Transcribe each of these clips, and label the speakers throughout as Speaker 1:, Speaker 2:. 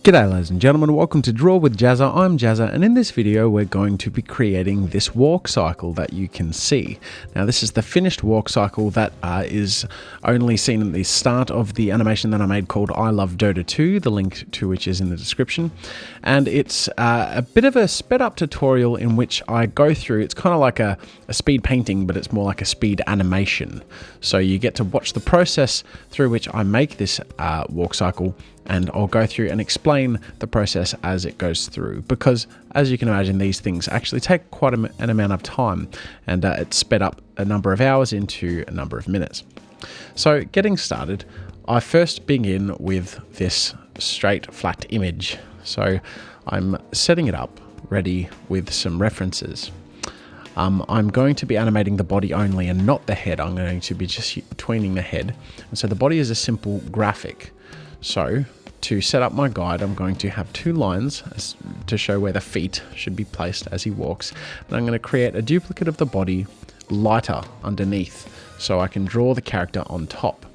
Speaker 1: G'day ladies and gentlemen, welcome to Draw with Jazza. I'm Jazza, and in this video we're going to be creating this walk cycle that you can see. Now this is the finished walk cycle that is only seen at the start of the animation that I made called I Love Dota 2, the link to which is in the description. And it's a bit of a sped up tutorial in which I go through, it's kind of like a speed painting, but it's more like a speed animation. So you get to watch the process through which I make this walk cycle, and I'll go through and explain the process as it goes through, because as you can imagine, these things actually take quite an amount of time, and it's sped up a number of hours into a number of minutes. So getting started, I first begin with this straight flat image. So I'm setting it up ready with some references. I'm going to be animating the body only and not the head. I'm going to be just tweening the head. And so the body is a simple graphic. So to set up my guide, I'm going to have two lines to show where the feet should be placed as he walks. And I'm going to create a duplicate of the body lighter underneath so I can draw the character on top.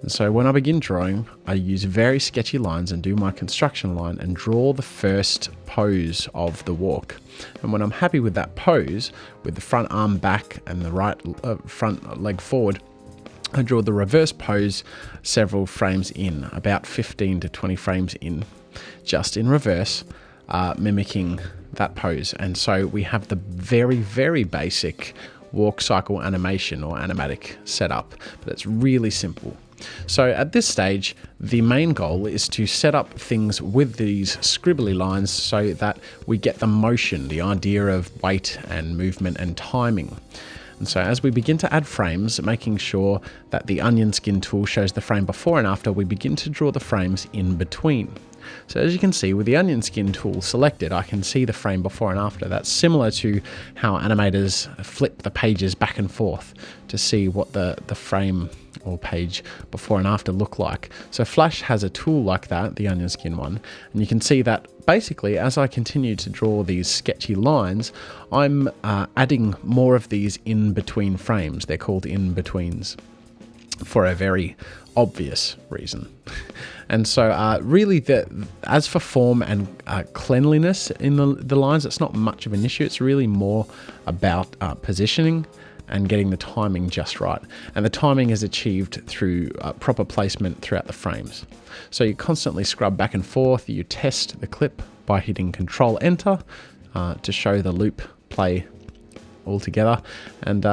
Speaker 1: And so when I begin drawing, I use very sketchy lines and do my construction line and draw the first pose of the walk. And when I'm happy with that pose, with the front arm back and the right front leg forward, I draw the reverse pose several frames in, about 15 to 20 frames in, just in reverse, mimicking that pose. And so we have the very, very basic walk cycle animation or animatic setup, but it's really simple. So at this stage, the main goal is to set up things with these scribbly lines so that we get the motion, the idea of weight and movement and timing. And so as we begin to add frames, making sure that the onion skin tool shows the frame before and after, we begin to draw the frames in between. So as you can see, with the onion skin tool selected, I can see the frame before and after. That's similar to how animators flip the pages back and forth to see what the frame or page before and after look like. So Flash has a tool like that, the onion skin one, and you can see that basically as I continue to draw these sketchy lines, I'm adding more of these in between frames. They're called in-betweens for a very obvious reason. And so really, as for form and cleanliness in the lines, it's not much of an issue. It's really more about positioning and getting the timing just right. And the timing is achieved through proper placement throughout the frames. So you constantly scrub back and forth. You test the clip by hitting Control-Enter to show the loop play all together. And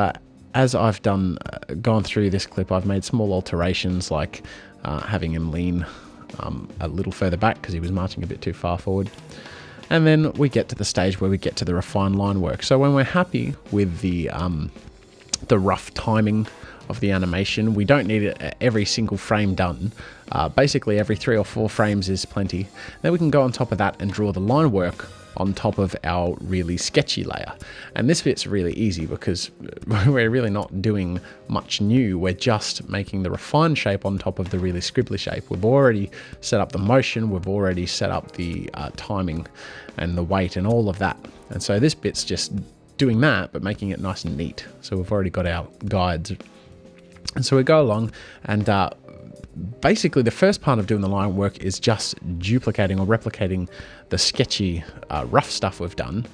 Speaker 1: as I've gone through this clip, I've made small alterations like having him lean a little further back because he was marching a bit too far forward. And then we get to the stage where we get to the refined line work. So when we're happy with the rough timing of the animation, we don't need every single frame done. Basically every 3 or 4 frames is plenty. Then we can go on top of that and draw the line work on top of our really sketchy layer. And this bit's really easy because we're really not doing much new. We're just making the refined shape on top of the really scribbly shape. We've already set up the motion, we've already set up the timing and the weight and all of that. And so this bit's just doing that, but making it nice and neat. So we've already got our guides. And so we go along and basically the first part of doing the line work is just duplicating or replicating the sketchy rough stuff we've done.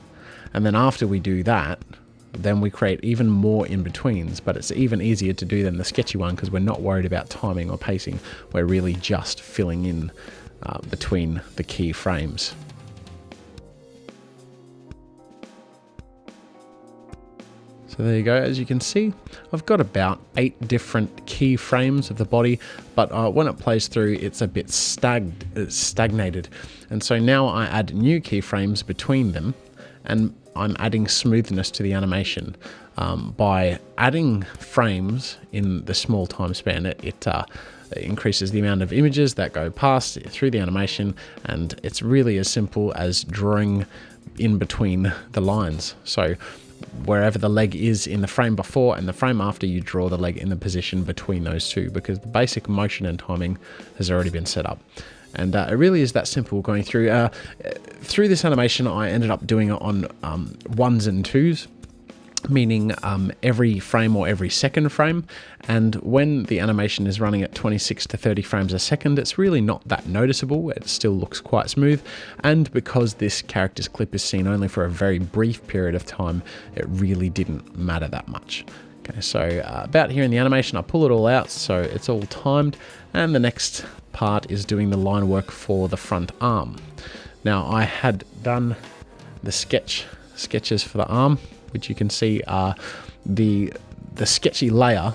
Speaker 1: And then after we do that, then we create even more in-betweens, but it's even easier to do than the sketchy one because we're not worried about timing or pacing. We're really just filling in between the key frames. So there you go. As you can see, I've got about 8 different key frames of the body, but when it plays through, it's a bit stagnated. And so now I add new keyframes between them, and I'm adding smoothness to the animation. By adding frames in the small time span, it increases the amount of images that go past through the animation, and it's really as simple as drawing in between the lines. So wherever the leg is in the frame before and the frame after, you draw the leg in the position between those two because the basic motion and timing has already been set up. And it really is that simple going through. Through this animation, I ended up doing it on 1s and 2s. meaning every frame or every second frame. And when the animation is running at 26 to 30 frames a second, it's really not that noticeable. It still looks quite smooth. And because this character's clip is seen only for a very brief period of time, it really didn't matter that much. Okay, so about here in the animation, I pull it all out, so it's all timed. And the next part is doing the line work for the front arm. Now, I had done the sketches for the arm, which you can see the sketchy layer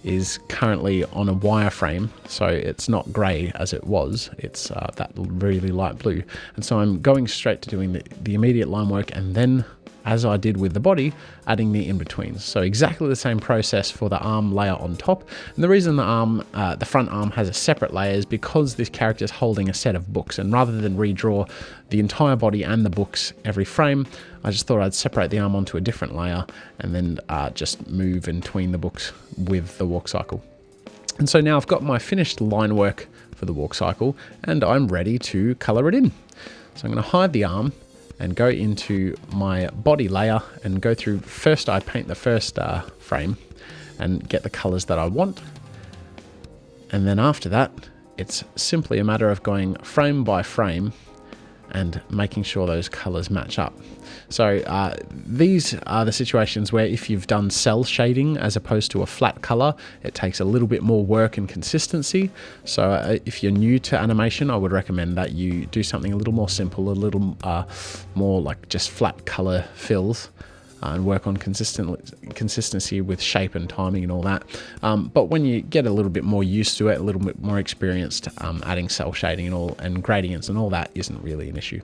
Speaker 1: is currently on a wireframe, so it's not grey as it was. It's that really light blue. And so I'm going straight to doing the immediate line work, and then, as I did with the body, adding the in-betweens. So exactly the same process for the arm layer on top. And the reason the front arm has a separate layer is because this character is holding a set of books, and rather than redraw the entire body and the books every frame, I just thought I'd separate the arm onto a different layer and then just move and tween the books with the walk cycle. And so now I've got my finished line work for the walk cycle, and I'm ready to color it in. So I'm going to hide the arm and go into my body layer and go through. First, I paint the first frame and get the colors that I want. And then after that, it's simply a matter of going frame by frame and making sure those colors match up. So these are the situations where if you've done cell shading as opposed to a flat color, it takes a little bit more work and consistency. So if you're new to animation, I would recommend that you do something a little more simple, a little more like just flat color fills, and work on consistency with shape and timing and all that. But when you get a little bit more used to it, a little bit more experienced, adding cell shading and gradients and all that isn't really an issue.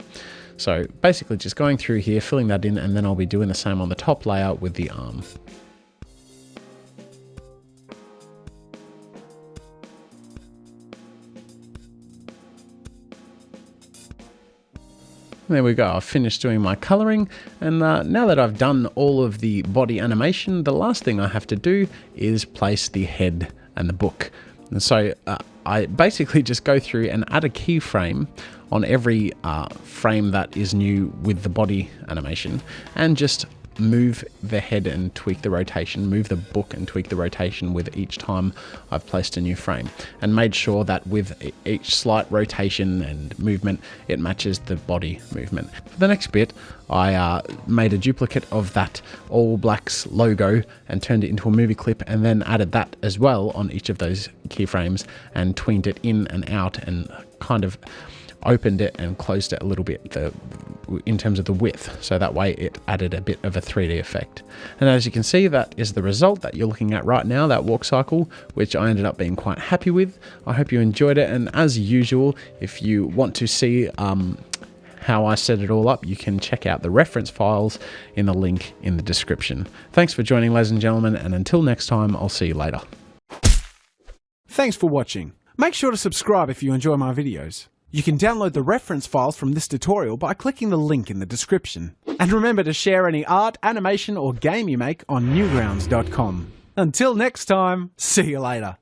Speaker 1: So basically just going through here, filling that in, and then I'll be doing the same on the top layer with the arm. There we go, I've finished doing my coloring, and now that I've done all of the body animation, the last thing I have to do is place the head and the book. And so I basically just go through and add a keyframe on every frame that is new with the body animation, and just move the head and tweak the rotation, move the book and tweak the rotation with each time I've placed a new frame, and made sure that with each slight rotation and movement, it matches the body movement. For the next bit, I made a duplicate of that All Blacks logo and turned it into a movie clip, and then added that as well on each of those keyframes and tweened it in and out and kind of opened it and closed it a little bit in terms of the width, so that way it added a bit of a 3D effect. And as you can see, that is the result that you're looking at right now, that walk cycle, which I ended up being quite happy with. I hope you enjoyed it, and as usual, if you want to see how I set it all up, you can check out the reference files in the link in the description. Thanks for joining, ladies and gentlemen, and until next time, I'll see you later.
Speaker 2: Thanks for watching. Make sure to subscribe if you enjoy my videos. You can download the reference files from this tutorial by clicking the link in the description. And remember to share any art, animation or game you make on Newgrounds.com. Until next time, see you later.